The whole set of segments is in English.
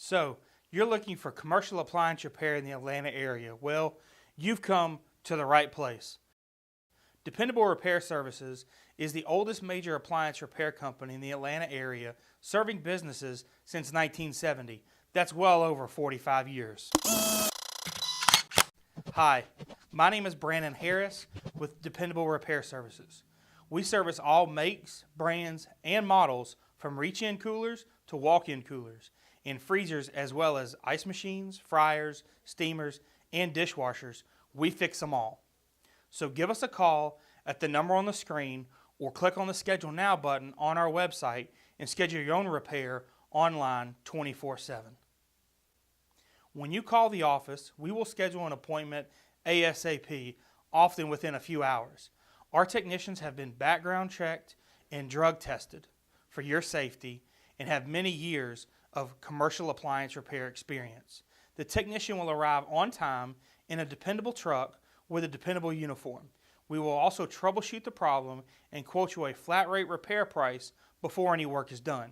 So, you're looking for commercial appliance repair in the Atlanta area. Well, you've come to the right place. Dependable Repair Services is the oldest major appliance repair company in the Atlanta area, serving businesses since 1970. That's well over 45 years. Hi, my name is Brandon Harris with Dependable Repair Services. We service all makes, brands, and models from reach-in coolers to walk-in coolers, and freezers, as well as ice machines, fryers, steamers, and dishwashers. We fix them all. So give us a call at the number on the screen or click on the Schedule Now button on our website and schedule your own repair online 24/7. When you call the office, we will schedule an appointment ASAP, often within a few hours. Our technicians have been background checked and drug tested for your safety and have many years of commercial appliance repair experience. The technician will arrive on time in a dependable truck with a dependable uniform. We will also troubleshoot the problem and quote you a flat rate repair price before any work is done.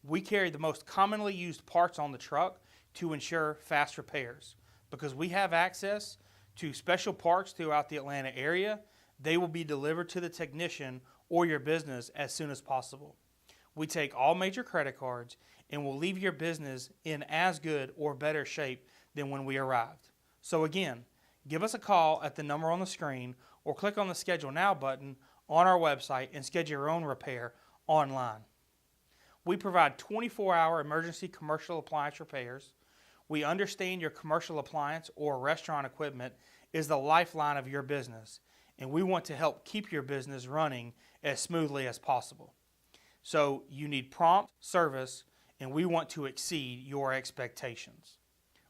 We carry the most commonly used parts on the truck to ensure fast repairs. Because we have access to special parts throughout the Atlanta area, they will be delivered to the technician or your business as soon as possible. We take all major credit cards and will leave your business in as good or better shape than when we arrived. So again, give us a call at the number on the screen or click on the Schedule Now button on our website and schedule your own repair online. We provide 24-hour emergency commercial appliance repairs. We understand your commercial appliance or restaurant equipment is the lifeline of your business, and we want to help keep your business running as smoothly as possible. So you need prompt service, and we want to exceed your expectations.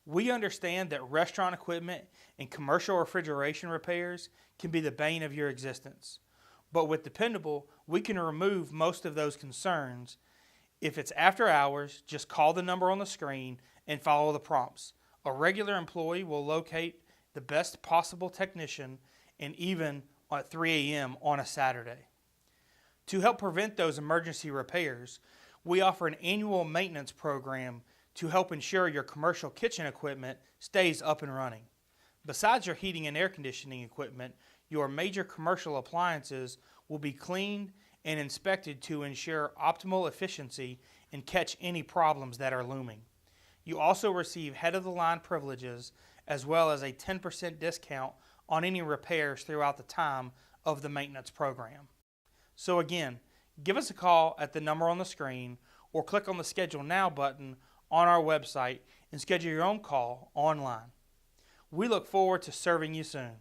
We understand that restaurant equipment and commercial refrigeration repairs can be the bane of your existence. But with Dependable, we can remove most of those concerns. If it's after hours, just call the number on the screen and follow the prompts. A regular employee will locate the best possible technician, and even at 3 a.m. on a Saturday. To help prevent those emergency repairs, we offer an annual maintenance program to help ensure your commercial kitchen equipment stays up and running. Besides your heating and air conditioning equipment, your major commercial appliances will be cleaned and inspected to ensure optimal efficiency and catch any problems that are looming. You also receive head-of-the-line privileges as well as a 10% discount on any repairs throughout the time of the maintenance program. So again, give us a call at the number on the screen or click on the Schedule Now button on our website and schedule your own call online. We look forward to serving you soon.